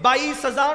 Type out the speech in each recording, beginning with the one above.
22,000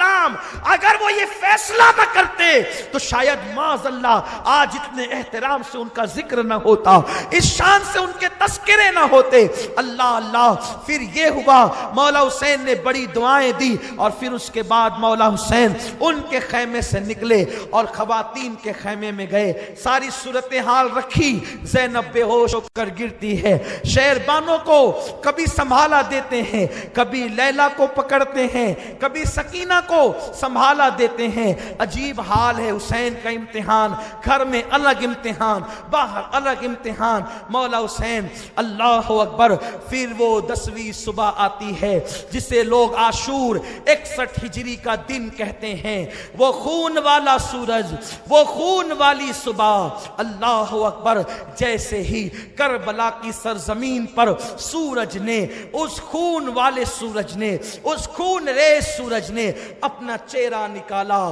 السلام اگر وہ یہ فیصلہ نہ کرتے تو شاید معاذ اللہ آج اتنے احترام سے ان کا ذکر نہ ہوتا، اس شان سے ان کے تذکرے نہ ہوتے۔ اللہ اللہ، پھر یہ ہوا مولا حسین نے بڑی دعائیں دی، اور پھر اس کے بعد مولا حسین ان کے خیمے سے نکلے اور خواتین کے خیمے میں گئے، ساری صورتحال رکھی۔ زینب بے ہوش ہو کر گرتی ہے، شہربانوں کو کبھی سنبھالا دیتے ہیں، کبھی لیلا کو پکڑتے ہیں، کبھی سکینہ کو سنبھالا دیتے ہیں۔ عجیب حال ہے حسین کا، امتحان گھر میں الگ امتحان، باہر الگ امتحان۔ مولا حسین اللہ اکبر، پھر وہ 10ویں صبح آتی ہے جسے لوگ عاشور 61 ہجری کا دن کہتے ہیں، وہ خون والا سورج، وہ خون والی صبح۔ اللہ اکبر، جیسے ہی کربلا کی سرزمین پر سورج نے، اس خون والے سورج نے، اس خون ریز سورج نے اپنا چہرہ نکالا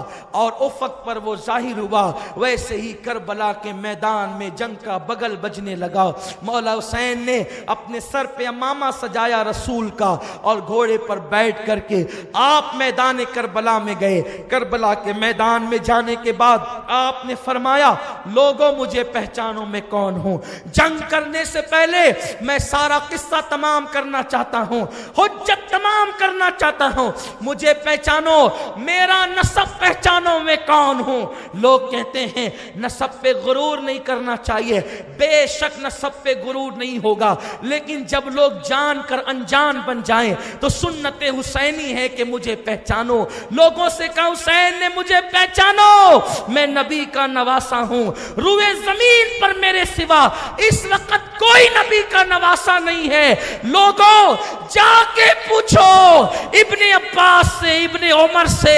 اور افق پر وہ ظاہر ہوا، ویسے ہی کربلا کے میدان میں جنگ کا بغل بجنے لگا۔ مولا حسین نے اپنے سر پہ امامہ سجایا رسول کا، اور گھوڑے پر بیٹھ کر کے آپ میدان کربلا میں گئے۔ کربلا کے میدان میں جانے کے بعد آپ نے فرمایا، لوگوں مجھے پہچانو میں کون ہوں۔ جنگ کرنے سے پہلے میں سارا قصہ تمام کرنا چاہتا ہوں، حجت تمام کرنا چاہتا ہوں، مجھے پہچانو، میرا نسب پہچانو میں کون ہوں۔ لوگ کہتے ہیں نسب پہ غرور نہیں کرنا چاہیے، بے شک نسب پہ غرور نہیں ہوگا، لیکن جب لوگ جان کر انجان بن جائیں تو سنت حسینی ہے کہ مجھے پہچانو۔ لوگوں سے کہا حسین نے مجھے پہچانو، میں نبی کا نواسا ہوں، روئے زمین پر میرے سوا اس وقت کوئی نبی کا نواسا نہیں ہے۔ لوگوں جا کے پوچھو ابن عباس سے، ابن عمر سے،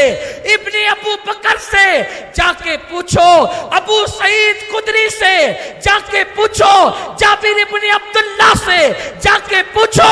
ابن ابو بکر سے، جا کے پوچھو ابو سعید خدری سے، جا کے پوچھو جابر ابن عبداللہ سے، جا کے پوچھو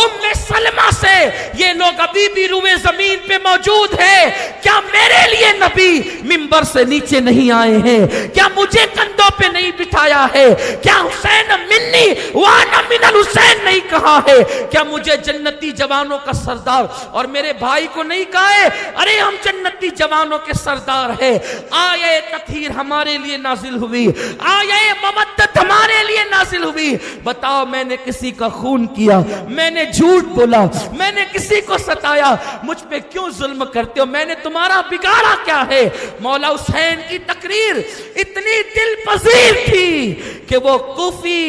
ام سلمہ سے، یہ لوگ ابھی بھی روئے زمین پہ موجود ہیں۔ کیا میرے لیے نبی منبر سے نیچے نہیں آئے ہیں؟ کیا مجھے کندھوں پہ نہیں بٹھایا ہے؟ کیا حسین منی وانا من الحسین نہیں کہا ہے؟ کیا مجھے جنتی جوانوں کا سردار اور میرے بھائی کو نہیں کہا ہے ارے ہم جنتی جوانوں کے سردار ہیں؟ آیے تطہیر ہمارے لیے نازل ہوئی، آیے مودت ہمارے لیے نازل ہوئی۔ بتاؤ میں نے کسی کا خون کیا، میں نے جھوٹ بولا، میں نے کسی کو ستایا، مجھ پہ کیوں ظلم کرتے ہو؟ میں نے تمہارا بگاڑا کیا ہے؟ مولا حسین کی تقریر اتنی دل پذیر تھی کہ وہ کوفی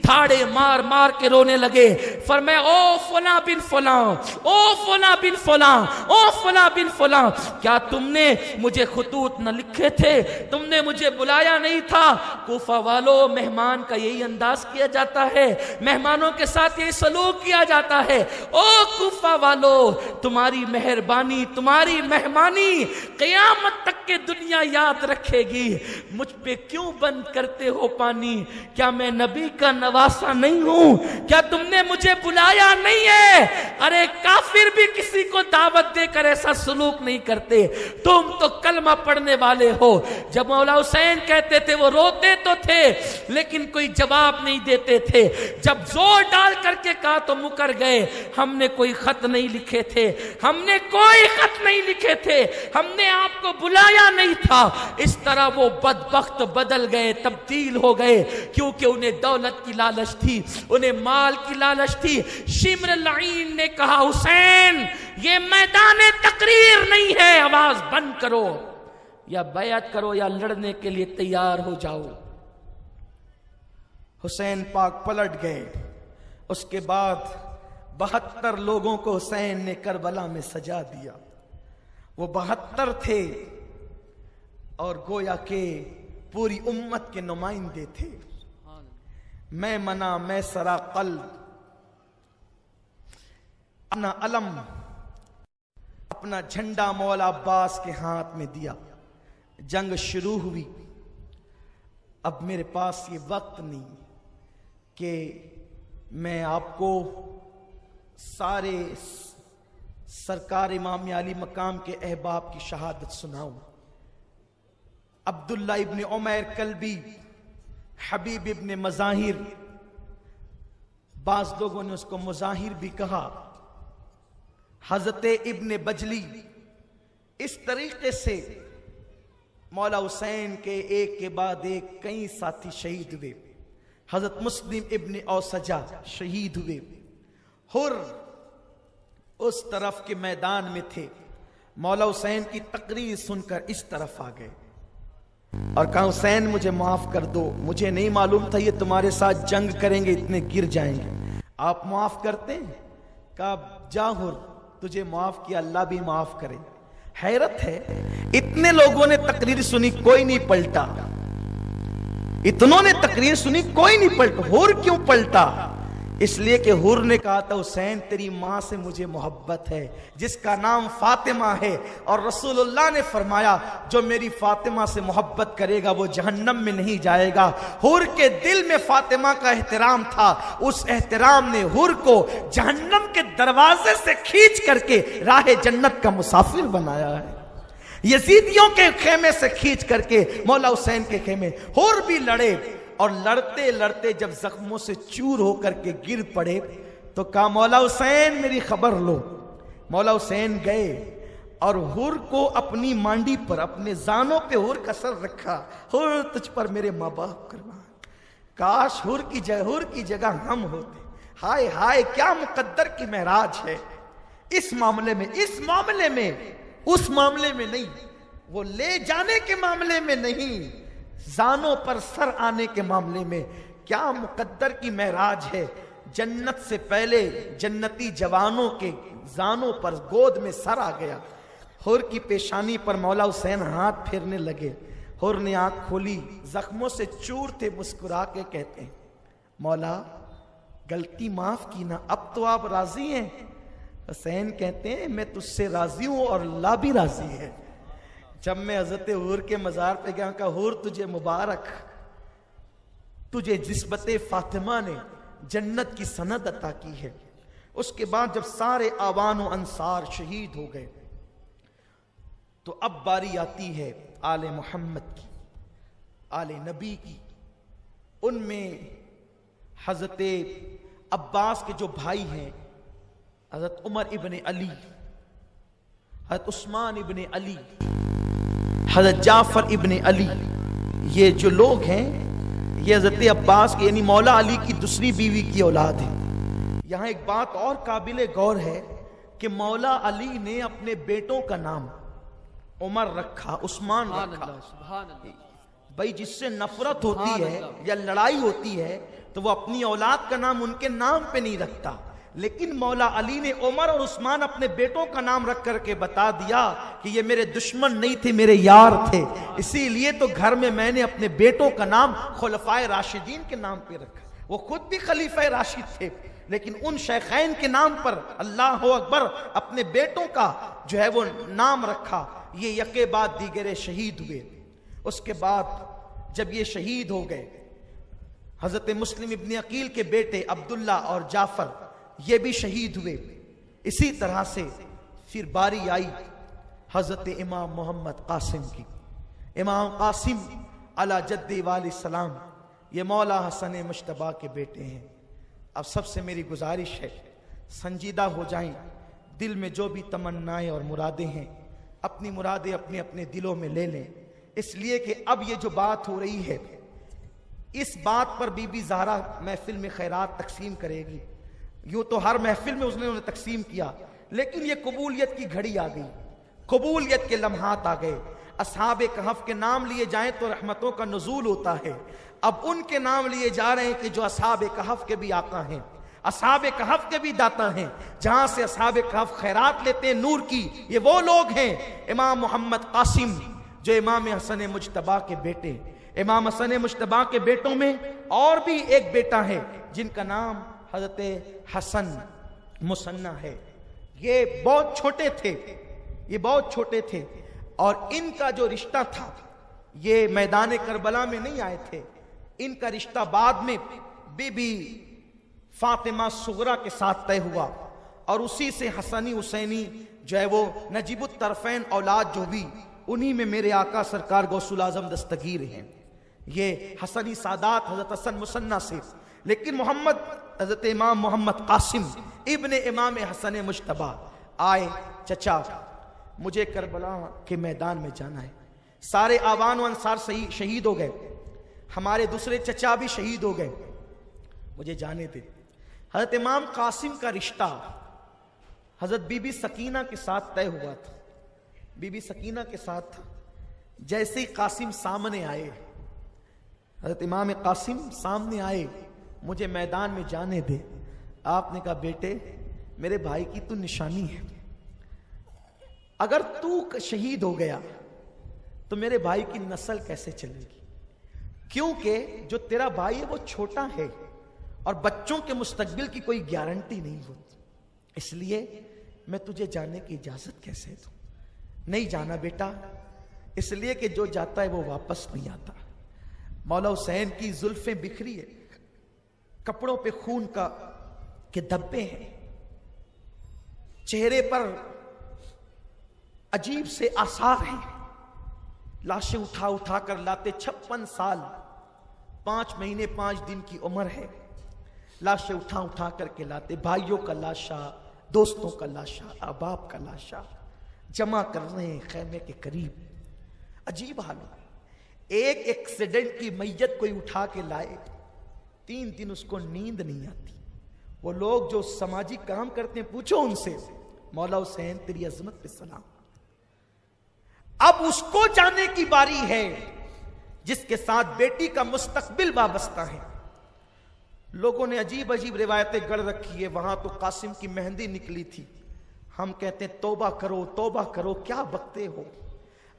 تھاڑے مار مار کے رونے لگے، فرمایا او فلاں بن فلاں، او فلاں بن فلاں، او فلاں بن فلاں، کیا تم نے مجھے خطوط نہ لکھے تھے؟ تم نے مجھے بلایا نہیں تھا؟ کوفہ والو، مہمان کا یہی انداز کیا جاتا ہے، مہمانوں کے ساتھ یہی سلوک کیا جاتا ہے۔ او کوفہ والو، تمہاری مہربانی، تمہاری مہمانی قیامت تک کے دنیا یاد رکھے گی، مجھ پہ کیوں بند کرتے ہو پانی؟ کیا میں نبی کا نواسا نہیں ہوں؟ کیا تم نے مجھے بلایا نہیں ہے؟ ارے کافر بھی کسی کو دعوت دے کر ایسا سلوک نہیں کرتے، تم تو کلمہ پڑھنے والے ہو۔ جب مولا حسین کہتے تھے وہ روتے تو تھے لیکن کوئی جواب نہیں دیتے تھے، جب زور ڈال کر کے کہا تو مکر گئے، ہم نے کوئی خط نہیں لکھے تھے، ہم نے کوئی خط نہیں لکھے تھے، ہم نے آپ کو بلایا نہیں تھا۔ اس طرح وہ بدبخت بدل گئے، تبدیل ہو گئے، کیونکہ انہیں دولت کی لالچ تھی، انہیں مال کی لالچ تھی۔ شمر اللعین نے کہا حسین یہ میدان تقریر نہیں ہے، آواز بند کرو، یا بیعت کرو یا لڑنے کے لیے تیار ہو جاؤ۔ حسین پاک پلٹ گئے۔ اس کے بعد 72 لوگوں کو حسین نے کربلا میں سجا دیا۔ وہ 72 تھے اور گویا کہ پوری امت کے نمائندے تھے۔ میں منا میں سرا قلب، اپنا علم، اپنا جھنڈا مولا عباس کے ہاتھ میں دیا۔ جنگ شروع ہوئی۔ اب میرے پاس یہ وقت نہیں کہ میں آپ کو سارے سرکار امام علی مقام کے احباب کی شہادت سناؤں۔ عبداللہ ابن عمیر کلبی، حبیب ابن مظاہر، بعض لوگوں نے اس کو مظاہر بھی کہا، حضرت ابن بجلی، اس طریقے سے مولا حسین کے ایک کے بعد ایک کئی ساتھی شہید ہوئے. حضرت مسلم ابن اوسجہ شہید ہوئے. ہر اس طرف کے میدان میں تھے. مولا حسین کی تقریر سن کر اس طرف آ گئے اور کہا حسین مجھے معاف کر دو, مجھے نہیں معلوم تھا یہ تمہارے ساتھ جنگ کریں گے, اتنے گر جائیں گے, آپ معاف کرتے ہیں؟ کہا جا ہر, تجھے معاف کیا, اللہ بھی معاف کرے. حیرت ہے, اتنے لوگوں نے تقریر سنی کوئی نہیں پلٹا, اتنوں نے تقریر سنی کوئی نہیں پلٹا. ہر کیوں پلٹا؟ اس لیے کہ ہر نے کہا تھا حسین تیری ماں سے مجھے محبت ہے جس کا نام فاطمہ ہے, اور رسول اللہ نے فرمایا جو میری فاطمہ سے محبت کرے گا وہ جہنم میں نہیں جائے گا. ہر کے دل میں فاطمہ کا احترام تھا, اس احترام نے ہر کو جہنم کے دروازے سے کھینچ کر کے راہ جنت کا مسافر بنایا ہے. یزیدیوں کے خیمے سے کھینچ کر کے مولا حسین کے خیمے. ہر بھی لڑے اور لڑتے لڑتے جب زخموں سے چور ہو کر کے گر پڑے تو کہا مولا حسین میری خبر لو. مولا حسین گئے اور ہر کو اپنی مانڈی پر, اپنے زانوں پہ ہر کا سر رکھا. ہر تجھ پر میرے ماں باپ قربان, کاش ہر کی جگہ ہم ہوتے. ہائے ہائے کیا مقدر کی معراج ہے اس معاملے میں, اس معاملے میں, اس معاملے میں نہیں, وہ لے جانے کے معاملے میں نہیں, زانوں پر سر آنے کے معاملے میں. کیا مقدر کی معراج ہے. جنت سے پہلے جنتی جوانوں کے زانوں پر گود میں سر آ گیا. ہر کی پیشانی پر مولا حسین ہاتھ پھیرنے لگے. ہر نے آنکھ کھولی, زخموں سے چور تھے, مسکرا کے کہتے ہیں مولا غلطی معاف کی نا, اب تو آپ راضی ہیں؟ حسین کہتے ہیں میں تجھ سے راضی ہوں اور اللہ بھی راضی ہے. جب میں حضرت ہر کے مزار پہ گیا, کہا ہر تجھے مبارک, تجھے نسبت فاطمہ نے جنت کی سند عطا کی ہے. اس کے بعد جب سارے آوان و انصار شہید ہو گئے تو اب باری آتی ہے آل محمد کی, آل نبی کی. ان میں حضرت عباس کے جو بھائی ہیں, حضرت عمر ابن علی, حضرت عثمان ابن علی, حضرت جعفر ابن علی, یہ جو لوگ ہیں یہ حضرت عباس کے یعنی مولا علی کی دوسری بیوی کی اولاد ہیں. یہاں ایک بات اور قابل غور ہے کہ مولا علی نے اپنے بیٹوں کا نام عمر رکھا, عثمان رکھا. بھائی جس سے نفرت ہوتی ہے یا لڑائی ہوتی ہے تو وہ اپنی اولاد کا نام ان کے نام پہ نہیں رکھتا, لیکن مولا علی نے عمر اور عثمان اپنے بیٹوں کا نام رکھ کر کے بتا دیا کہ یہ میرے دشمن نہیں تھے, میرے یار تھے, اسی لیے تو گھر میں نے اپنے بیٹوں کا نام خلفائے راشدین کے نام پہ رکھا. وہ خود بھی خلیفہ راشد تھے لیکن ان شیخین کے نام پر اللہ اکبر اپنے بیٹوں کا جو ہے وہ نام رکھا. یہ یکے بعد دیگرے شہید ہوئے. اس کے بعد جب یہ شہید ہو گئے, حضرت مسلم ابن عقیل کے بیٹے عبداللہ اور جعفر یہ بھی شہید ہوئے. اسی طرح سے پھر باری آئی حضرت امام محمد قاسم کی. امام قاسم علی جد والی السلام یہ مولا حسن مجتبیٰ کے بیٹے ہیں. اب سب سے میری گزارش ہے سنجیدہ ہو جائیں, دل میں جو بھی تمنائیں اور مرادیں ہیں اپنی مرادیں اپنے اپنے دلوں میں لے لیں, اس لیے کہ اب یہ جو بات ہو رہی ہے اس بات پر بی بی زہرا محفل میں خیرات تقسیم کرے گی. یوں تو ہر محفل میں اس نے انہیں تقسیم کیا, لیکن یہ قبولیت کی گھڑی آ گئی, قبولیت کے لمحات آ گئے. اصحاب کہف کے نام لیے جائیں تو رحمتوں کا نزول ہوتا ہے. اب ان کے نام لیے جا رہے ہیں کہ جو اصحاب کہف کے بھی آقا ہیں, اصحاب کہف کے بھی داتا ہیں, جہاں سے اصحاب کہف خیرات لیتے ہیں نور کی. یہ وہ لوگ ہیں امام محمد قاسم جو امام حسن مجتبیٰ کے بیٹے. امام حسن مجتبیٰ کے بیٹوں میں اور بھی ایک بیٹا ہے جن کا نام حضرت حسن مثنیٰ ہے. یہ بہت چھوٹے تھے, یہ بہت چھوٹے تھے, اور ان کا جو رشتہ تھا یہ میدان کربلا میں نہیں آئے تھے. ان کا رشتہ بعد میں بی بی فاطمہ صغرا کے ساتھ طے ہوا, اور اسی سے حسنی حسینی جو ہے وہ نجیب الطرفین اولاد جو بھی انہی میں میرے آقا سرکار غوث الاعظم دستگیر ہیں. یہ حسنی سادات حضرت حسن مثنیٰ سے, لیکن محمد حضرت امام محمد قاسم ابن امام حسن مجتبیٰ آئے. چچا مجھے کربلا کے میدان میں جانا ہے. سارے آوان و انصار شہید ہو گئے, ہمارے دوسرے چچا بھی شہید ہو گئے, مجھے جانے دے. حضرت امام قاسم کا رشتہ حضرت بی بی سکینہ کے ساتھ طے ہوا تھا. بی بی سکینہ کے ساتھ تھا. جیسے ہی قاسم سامنے آئے, حضرت امام قاسم سامنے آئے, مجھے میدان میں جانے دے. آپ نے کہا بیٹے میرے بھائی کی تو نشانی ہے, اگر تو شہید ہو گیا تو میرے بھائی کی نسل کیسے چلے گی؟ کیونکہ جو تیرا بھائی ہے وہ چھوٹا ہے اور بچوں کے مستقبل کی کوئی گارنٹی نہیں ہوتی, اس لیے میں تجھے جانے کی اجازت کیسے دوں؟ نہیں جانا بیٹا, اس لیے کہ جو جاتا ہے وہ واپس نہیں آتا. مولا حسین کی زلفیں بکھری ہے, کپڑوں پہ خون کے دھبے ہیں, چہرے پر عجیب سے آثار ہیں. لاشیں اٹھا اٹھا کر لاتے, 56 سال 5 مہینے 5 دن کی عمر ہے. لاشیں اٹھا اٹھا کر کے لاتے, بھائیوں کا لاشا, دوستوں کا لاشا, احباب کا لاشا جمع کر رہے ہیں خیمے کے قریب. عجیب حال ہے. ایک ایکسیڈنٹ کی میت کوئی اٹھا کے لائے, 3 دن اس کو نیند نہیں آتی. وہ لوگ جو سماجی کام کرتے ہیں پوچھو ان سے, مولا حسین تیری عظمت پہ سلام. اب اس کو جانے کی باری ہے جس کے ساتھ بیٹی کا مستقبل وابستہ ہے. لوگوں نے عجیب عجیب روایتیں گڑھ رکھی ہے. وہاں تو قاسم کی مہندی نکلی تھی. ہم کہتے ہیں توبہ کرو توبہ کرو, کیا بکتے ہو؟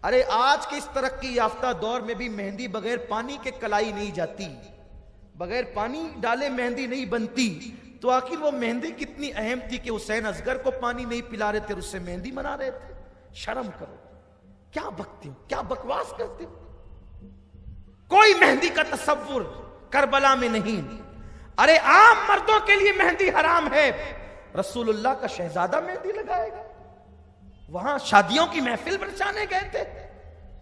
ارے آج کے اس ترقی یافتہ دور میں بھی مہندی بغیر پانی کے کلائی نہیں جاتی, بغیر پانی ڈالے مہندی نہیں بنتی. تو آخر وہ مہندی کتنی اہم تھی کہ حسین اصغر کو پانی نہیں پلا رہے تھے, اس سے مہندی بنا رہے تھے. شرم کرو, کیا بکتے ہو, کیا بکواس کرتے ہو؟ کوئی مہندی کا تصور کربلا میں نہیں. ارے عام مردوں کے لیے مہندی حرام ہے, رسول اللہ کا شہزادہ مہندی لگائے گا؟ وہاں شادیوں کی محفل بچانے گئے تھے.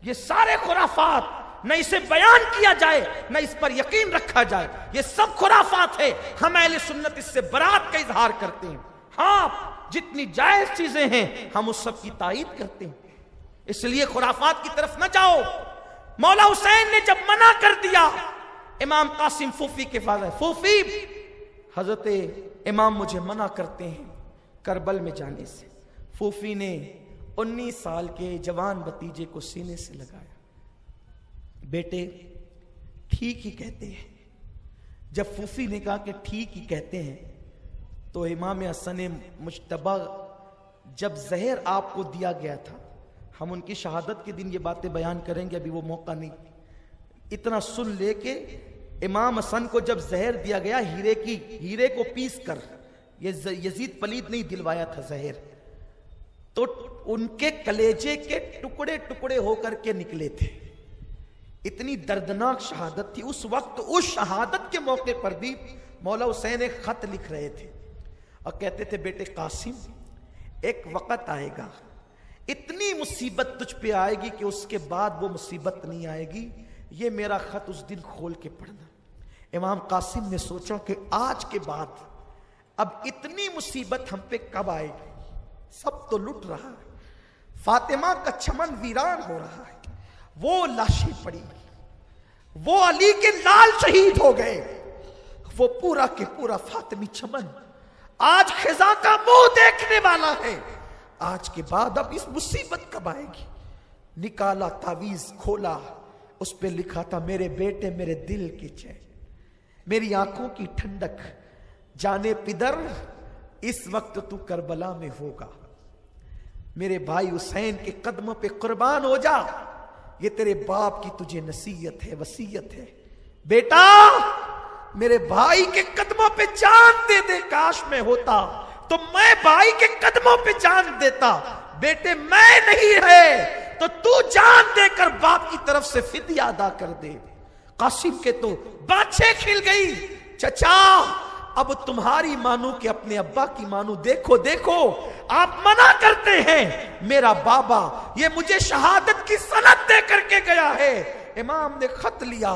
یہ سارے خرافات, نہ اسے بیان کیا جائے نہ اس پر یقین رکھا جائے, یہ سب خرافات ہے. ہم اہل سنت اس سے برات کا اظہار کرتے ہیں. ہاں جتنی جائز چیزیں ہیں ہم اس سب کی تائید کرتے ہیں, اس لیے خرافات کی طرف نہ جاؤ. مولا حسین نے جب منع کر دیا, امام قاسم پھوپھی کے پاس, پھوپھی حضرت امام مجھے منع کرتے ہیں کربل میں جانے سے. پھوپھی نے 19 سال کے جوان بھتیجے کو سینے سے لگایا. بیٹے ٹھیک ہی کہتے ہیں. جب پھوپھی نے کہا کہ ٹھیک ہی کہتے ہیں تو امام حسن مجتبی جب زہر آپ کو دیا گیا تھا, ہم ان کی شہادت کے دن یہ باتیں بیان کریں گے, ابھی وہ موقع نہیں. اتنا سن لے کے امام حسن کو جب زہر دیا گیا, ہیرے کو پیس کر, یہ یزید پلید نہیں دلوایا تھا زہر, تو ان کے کلیجے کے ٹکڑے ٹکڑے ہو کر کے نکلے تھے. اتنی دردناک شہادت تھی اس وقت. اس شہادت کے موقع پر بھی مولا حسین ایک خط لکھ رہے تھے اور کہتے تھے بیٹے قاسم ایک وقت آئے گا, اتنی مصیبت تجھ پہ آئے گی کہ اس کے بعد وہ مصیبت نہیں آئے گی. یہ میرا خط اس دن کھول کے پڑھنا. امام قاسم نے سوچا کہ آج کے بعد اب اتنی مصیبت ہم پہ کب آئے گی؟ سب تو لٹ رہا ہے, فاطمہ کا چمن ویران ہو رہا ہے, وہ لاشیں پڑی, وہ علی کے لال شہید ہو گئے, وہ پورا کے پورا فاطمی چمن آج خزاں کا منہ دیکھنے والا ہے. آج کے بعد اب اس مصیبت کب آئے گی؟ نکالا تعویذ, کھولا, اس پہ لکھا تھا میرے بیٹے میرے دل کی چین, میری آنکھوں کی ٹھنڈک, جانے پدر اس وقت تو کربلا میں ہوگا, میرے بھائی حسین کے قدموں پہ قربان ہو جا, یہ تیرے باپ کی تجھے نصیحت ہے, وصیت ہے. بیٹا میرے بھائی کے قدموں پہ جان دے دے, کاش میں ہوتا تو میں بھائی کے قدموں پہ جان دیتا. بیٹے میں نہیں ہے تو تو جان دے کر باپ کی طرف سے فدیہ ادا کر دے. قاسم کے تو باتیں کھل گئی, چچا اب تمہاری مانو کہ اپنے ابا کی مانو. دیکھو دیکھو آپ منع کرتے ہیں, میرا بابا یہ مجھے شہادت کی سند دے کر کے گیا ہے. امام نے خط لیا,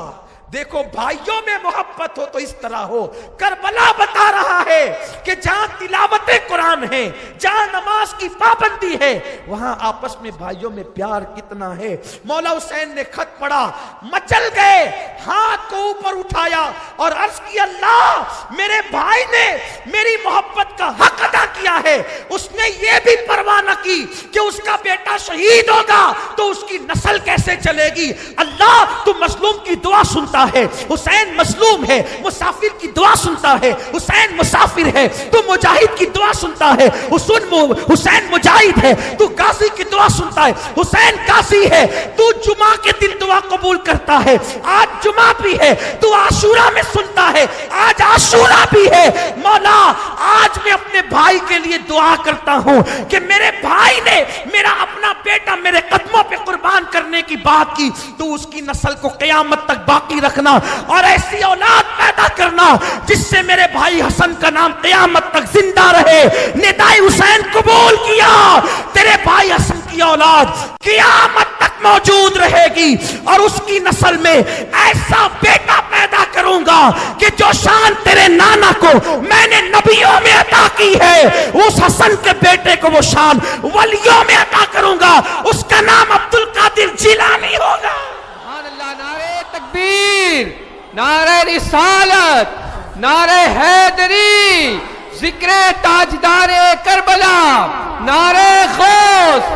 دیکھو بھائیوں میں محبت ہو تو اس طرح ہو. کربلا بتا رہا ہے کہ جہاں تلاوت قرآن ہے، جہاں نماز کی پابندی ہے، وہاں آپس میں بھائیوں میں پیار کتنا ہے. مولا حسین نے خط پڑھا، مچل گئے، ہاتھ کو اوپر اٹھایا اور عرض کی اللہ میرے بھائی نے میری محبت کا حق ادا کیا ہے، اس نے یہ بھی پرواہ نہ کی کہ اس کا بیٹا شہید ہوگا تو اس کی نسل کیسے چلے گی. اللہ تو مظلوم کی دعا سنتا ہے. حسین مظلوم ہے، مسافر کی دعا سنتا ہے. حسین مسافر ہے، تو مجاہد کی دعا سنتا ہے. حسین مجاہد ہے، تو غازی کی دعا سنتا ہے. حسین غازی ہے، تو جمعہ کے دن دعا قبول کرتا ہے. آج جمعہ بھی ہے، تو عاشورہ میں سنتا ہے. آج عاشورہ بھی ہے. مولا آج میں اپنے بھائی کے لیے دعا کرتا ہوں کہ میرے بھائی نے میرا اپنا بیٹا میرے قدموں پہ قربان کرنے کی بات کی، تو اس کی نسل کو قیامت تک باقی رکھنا اور ایسی اولاد پیدا کرنا جس سے میرے بھائی حسن کا نام قیامت تک زندہ رہے. ندائے حسین قبول کیا، تیرے بھائی حسن کی اولاد قیامت تک موجود رہے گی اور اس کی نسل میں ایسا بیٹا پیدا کروں گا کہ جو شان تیرے نانا کو میں نے نبیوں میں عطا کی ہے، اس حسن کے بیٹے کو وہ شان ولیوں میں عطا کروں گا. اس کا نام عبدالقادر جیلانی ہوگا. سبحان اللہ. نعرہ تکبیر، نعرہ رسالت، نعرہ حیدری، ذکر تاجدار کربلا، نعرہ غوث.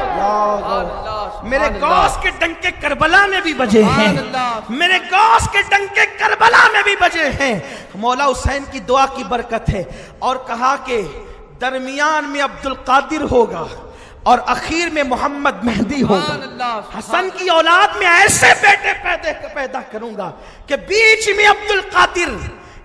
میرے غوث کے ڈنکے کربلا میں بھی بجے ہیں، میرے غوث کے ڈنکے کربلا میں بھی بجے ہیں. مولا حسین کی دعا کی برکت ہے. اور کہا کہ درمیان میں عبدالقادر ہوگا اور اخیر میں محمد مہدی ہوگا. حسن کی اولاد میں ایسے بیٹے پیدا کروں گا کہ بیچ میں عبدالقادر،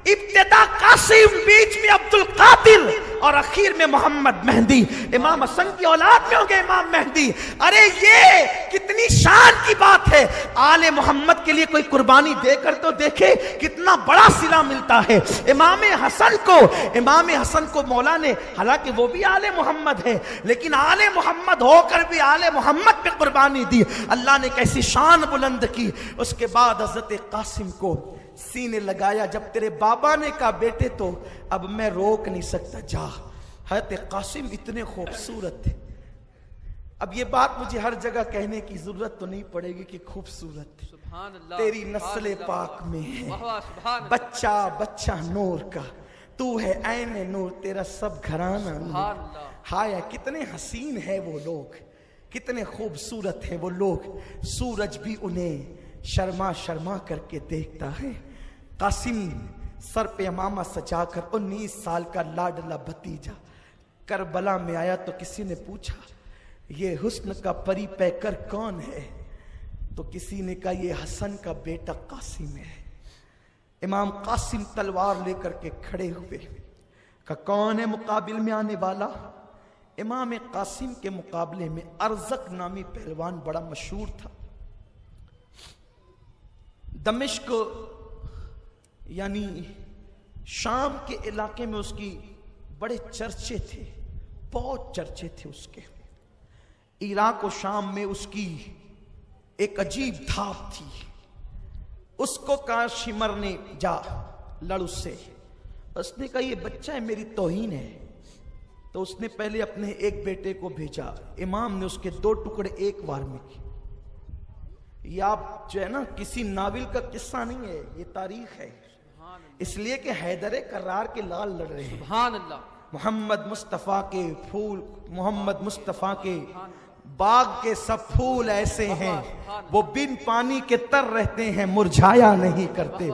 ابتدا قاسم، بیچ میں عبدالقادر اور اخیر میں محمد مہدی. امام حسن کی اولاد میں ہوں گے امام مہدی. ارے یہ کتنی شان کی بات ہے. آل محمد کے لیے کوئی قربانی دے کر تو دیکھے کتنا بڑا صلہ ملتا ہے. امام حسن کو مولا نے، حالانکہ وہ بھی آل محمد ہے لیکن آل محمد ہو کر بھی آل محمد پہ قربانی دی. اللہ نے کیسی شان بلند کی. اس کے بعد حضرت قاسم کو سینے لگایا. جب تیرے بابا نے کہا بیٹے تو اب میں روک نہیں سکتا، جا. حضرت قاسم اتنے خوبصورت تھے. اب یہ بات مجھے ہر جگہ کہنے کی ضرورت تو نہیں پڑے گی کہ خوبصورت تیری نسل پاک میں ہے، بچہ بچہ نور کا، تو ہے عین نور، تیرا سب گھرانہ نور. ہائے کتنے حسین ہے وہ لوگ، کتنے خوبصورت ہیں وہ لوگ. سورج بھی انہیں شرما شرما کر کے دیکھتا ہے. قاسم سر پہ امامہ سجا کر 19 سال کا لاڈلا بھتیجا کربلا میں آیا تو کسی نے پوچھا یہ حسن کا پری پیکر کون ہے؟ تو کسی نے کہا یہ حسن کا بیٹا قاسم ہے. امام قاسم تلوار لے کر کے کھڑے ہوئے. کہا کون ہے مقابل میں آنے والا؟ امام قاسم کے مقابلے میں ارزق نامی پہلوان بڑا مشہور تھا. دمشق یعنی شام کے علاقے میں اس کی بڑے چرچے تھے، بہت چرچے تھے اس کے. عراق و شام میں اس کی ایک عجیب دھاپ تھی. اس کو کہا شمر نے جا لڑ اس سے. اس نے کہا یہ بچہ ہے، میری توہین ہے. تو اس نے پہلے اپنے ایک بیٹے کو بھیجا. امام نے اس کے 2 ٹکڑے ایک بار میں کی. یہ آپ جو ہے نا کسی ناول کا قصہ نہیں ہے، یہ تاریخ ہے. اس لیے کہ حیدر کرار کے لال لڑ رہے ہیں. سبحان اللہ. محمد مصطفیٰ کے پھول، محمد مصطفیٰ کے باغ کے سب پھول ایسے ہیں وہ بن پانی کے تر رہتے ہیں، مرجھایا نہیں کرتے.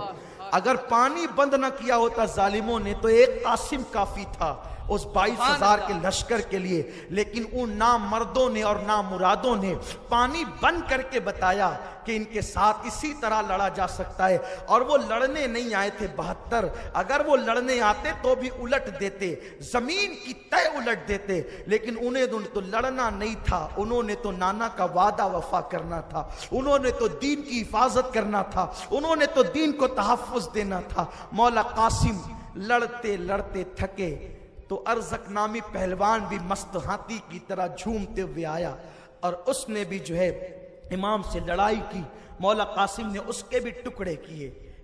اگر پانی بند نہ کیا ہوتا ظالموں نے تو ایک قاسم کافی تھا اس 22,000 کے لشکر کے لیے. لیکن ان نامردوں نے اور نامرادوں نے پانی بند کر کے بتایا کہ ان کے ساتھ اسی طرح لڑا جا سکتا ہے. اور وہ لڑنے نہیں آئے تھے 72. اگر وہ لڑنے آتے تو بھی الٹ دیتے، زمین کی تہ الٹ دیتے. لیکن انہیں تو لڑنا نہیں تھا، انہوں نے تو نانا کا وعدہ وفا کرنا تھا، انہوں نے تو دین کی حفاظت کرنا تھا، انہوں نے تو دین کو تحفظ دینا تھا. مولا قاسم لڑتے لڑتے تھکے تو ارزق نامی پہلوان بھی مست ہاتھی کی طرح جھومتے ہوئے آیا اور اس نے بھی جو ہے امام سے لڑائی کی. مولا قاسم نے اس کے بھی ٹکڑے کیے.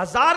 1000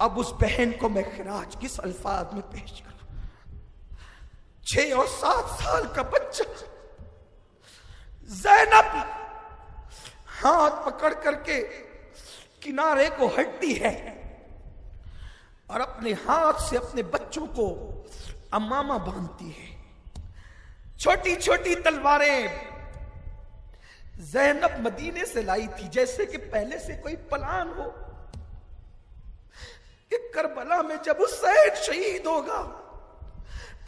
اب اس بہن کو میں خراج کس الفاظ میں پیش کروں؟ 6 اور 7 سال کا بچہ زینب ہاتھ پکڑ کر کے کنارے کو ہٹتی ہے اور اپنے ہاتھ سے اپنے بچوں کو امامہ باندھتی ہے. چھوٹی چھوٹی تلواریں زینب مدینے سے لائی تھی، جیسے کہ پہلے سے کوئی پلان ہو کہ کربلا میں جب حسین شہید ہوگا،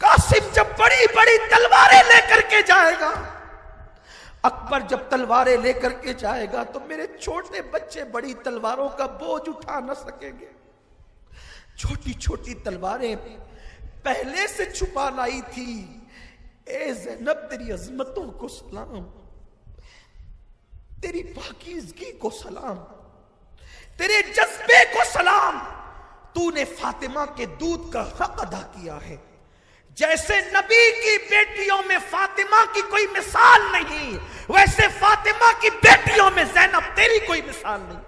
قاسم جب بڑی بڑی تلواریں لے کر کے جائے گا، اکبر جب تلواریں لے کر کے جائے گا، تو میرے چھوٹے بچے بڑی تلواروں کا بوجھ اٹھا نہ سکیں گے. چھوٹی چھوٹی تلواریں پہلے سے چھپا لائی تھی. اے زینب تیری عظمتوں کو سلام، تیری پاکیزگی کو سلام، تیرے جذبے کو سلام. تو نے فاطمہ کے دودھ کا حق ادا کیا ہے. جیسے نبی کی بیٹیوں میں فاطمہ کی کوئی مثال نہیں، ویسے فاطمہ کی بیٹیوں میں زینب تیری کوئی مثال نہیں.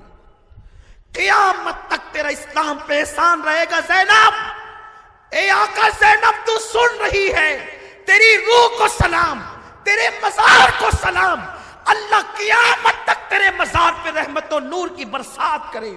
قیامت تک تیرا اسلام پہ احسان رہے گا زینب. اے آقا زینب تو سن رہی ہے، تیری روح کو سلام، تیرے مزار کو سلام. اللہ قیامت تک تیرے مزار پہ رحمت و نور کی برسات کرے.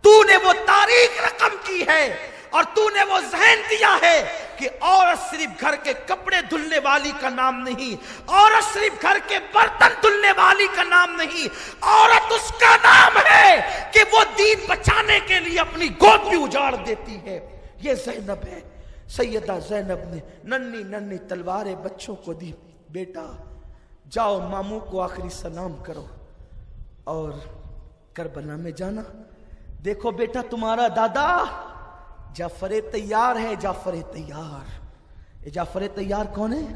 تو نے وہ تاریخ رقم کی ہے اور تو نے وہ ذہن دیا ہے کہ عورت صرف گھر کے کپڑے دھلنے والی کا نام نہیں، عورت صرف گھر کے برتن دھلنے والی کا نام نہیں، عورت اس کا نام ہے کہ وہ دین بچانے کے لیے اپنی گود بھی اجاڑ دیتی ہے. یہ زینب ہے. سیدہ زینب نے ننھی ننھی تلواریں بچوں کو دی. بیٹا جاؤ ماموں کو آخری سلام کرو اور کربلا میں جانا. دیکھو بیٹا تمہارا دادا جعفر طیار ہے. جعفر طیار، یہ جعفر طیار کون ہے؟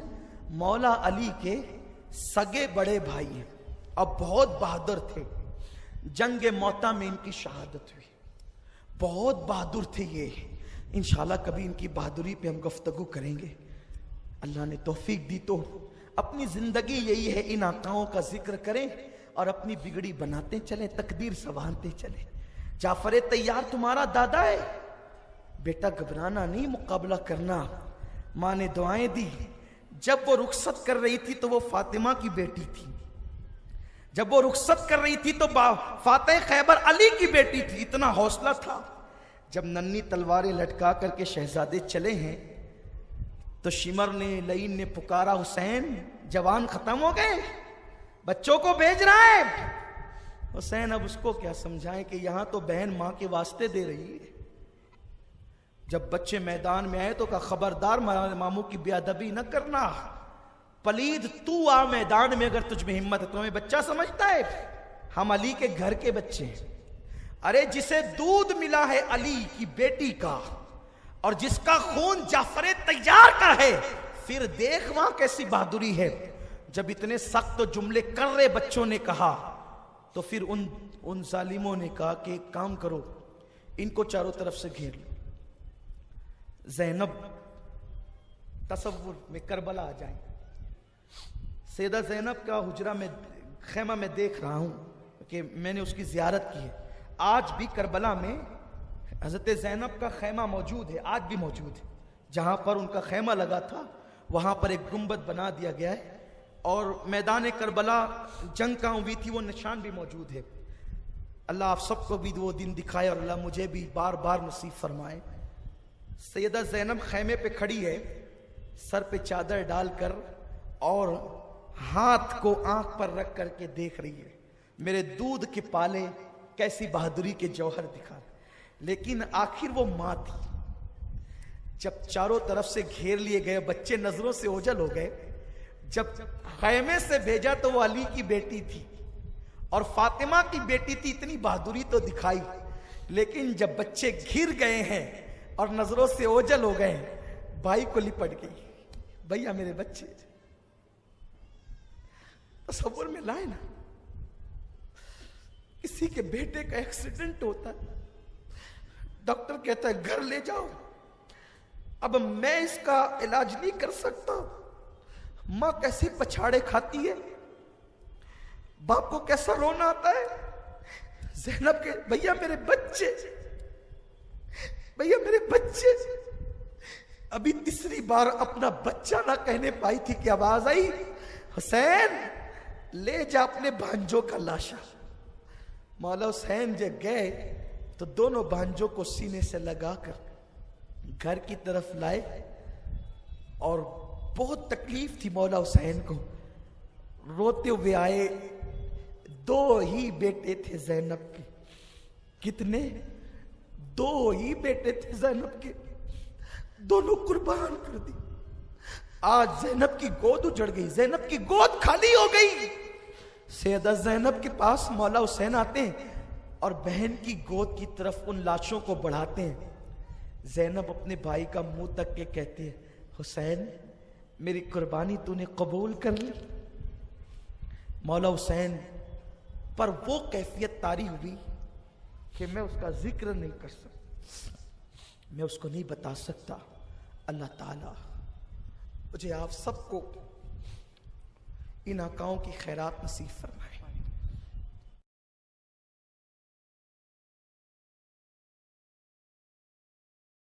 مولا علی کے سگے بڑے بھائی ہیں اور بہت بہادر تھے. جنگ موتا میں ان کی شہادت ہوئی. بہت بہادر تھے یہ. انشاءاللہ کبھی ان کی بہادری پہ ہم گفتگو کریں گے. اللہ نے توفیق دی تو اپنی زندگی یہی ہے، ان آقاؤں کا ذکر کریں اور اپنی بگڑی بناتے چلیں، تقدیر سنوارتے چلیں. جعفر طیار تمہارا دادا ہے. بیٹا گھبرانا نہیں، مقابلہ کرنا. ماں نے دعائیں دی. جب وہ رخصت کر رہی تھی تو وہ فاطمہ کی بیٹی تھی. جب وہ رخصت کر رہی تھی تو فاتح خیبر علی کی بیٹی تھی. اتنا حوصلہ تھا. جب ننھی تلواریں لٹکا کر کے شہزادے چلے ہیں تو شمر نے لعین نے پکارا حسین جوان ختم ہو گئے، بچوں کو بھیج رہا ہے. حسین اب اس کو کیا سمجھائیں کہ یہاں تو بہن ماں کے واسطے دے رہی ہے. جب بچے میدان میں آئے تو کہا خبردار ماموں کی بے ادبی نہ کرنا. پلید تو آ میدان میں اگر تجھ میں ہمت ہے. تمہیں بچہ سمجھتا ہے؟ ہم علی کے گھر کے بچے ہیں. ارے جسے دودھ ملا ہے علی کی بیٹی کا اور جس کا خون جعفر طیار کا ہے، پھر دیکھ وہاں کیسی بہادری ہے. جب اتنے سخت جملے کر رہے بچوں نے کہا تو پھر ان ظالموں نے کہا کہ ایک کام کرو، ان کو چاروں طرف سے گھیر لو. زینب تصور میں کربلا آ جائیں. سیدہ زینب کا حجرہ میں خیمہ میں دیکھ رہا ہوں کہ میں نے اس کی زیارت کی ہے. آج بھی کربلا میں حضرت زینب کا خیمہ موجود ہے، آج بھی موجود ہے. جہاں پر ان کا خیمہ لگا تھا وہاں پر ایک گنبد بنا دیا گیا ہے اور میدان کربلا جنگ کہاں ہوئی تھی وہ نشان بھی موجود ہے. اللہ آپ سب کو بھی وہ دن دکھائے اور اللہ مجھے بھی بار بار نصیب فرمائے. سیدہ زینب خیمے پہ کھڑی ہے، سر پہ چادر ڈال کر اور ہاتھ کو آنکھ پر رکھ کر کے دیکھ رہی ہے. میرے دودھ کے پالے کیسی بہادری کے جوہر دکھا. لیکن آخر وہ ماں تھی. جب چاروں طرف سے گھیر لیے گئے، بچے نظروں سے اوجھل ہو گئے. جب خیمے سے بھیجا تو وہ علی کی بیٹی تھی اور فاطمہ کی بیٹی تھی. اتنی بہادری تو دکھائی، لیکن جب بچے گھر گئے ہیں اور نظروں سے اوجھل ہو گئے، بھائی کو لپٹ گئی. بھیا میرے بچے. تصور میں لائے نا، کسی کے بیٹے کا ایکسیڈنٹ ہوتا ہے، ڈاکٹر کہتا ہے گھر لے جاؤ. اب میں اس کا علاج نہیں کر سکتا. ماں کیسے پچھاڑے کھاتی ہے، باپ کو کیسا رونا آتا ہے. زینب کے بھیا میرے بچے. بھیا میرے بچے، ابھی تیسری بار اپنا بچہ نہ کہنے پائی تھی کہ آواز آئی، حسین لے جا اپنے بھانجوں کا لاشا۔ مولا حسین جب گئے تو دونوں بھانجوں کو سینے سے لگا کر گھر کی طرف لائے، اور بہت تکلیف تھی مولا حسین کو، روتے ہوئے آئے۔ دو ہی بیٹے تھے زینب کے۔ کتنے؟ دو ہی بیٹے تھے زینب کے، دونوں قربان کر دی۔ آج زینب کی گود اجڑ گئی، زینب کی گود خالی ہو گئی۔ سیدہ زینب کے پاس مولا حسین آتے ہیں اور بہن کی گود کی طرف ان لاشوں کو بڑھاتے ہیں۔ زینب اپنے بھائی کا منہ تک کے کہتے ہیں، حسین میری قربانی تو نے قبول کر لی۔ مولا حسین پر وہ کیفیت طاری ہوئی کہ میں اس کا ذکر نہیں کر سکتا، میں اس کو نہیں بتا سکتا۔ اللہ تعالیٰ مجھے آپ سب کو ان آقاؤں کی خیرات نصیب فرمائے۔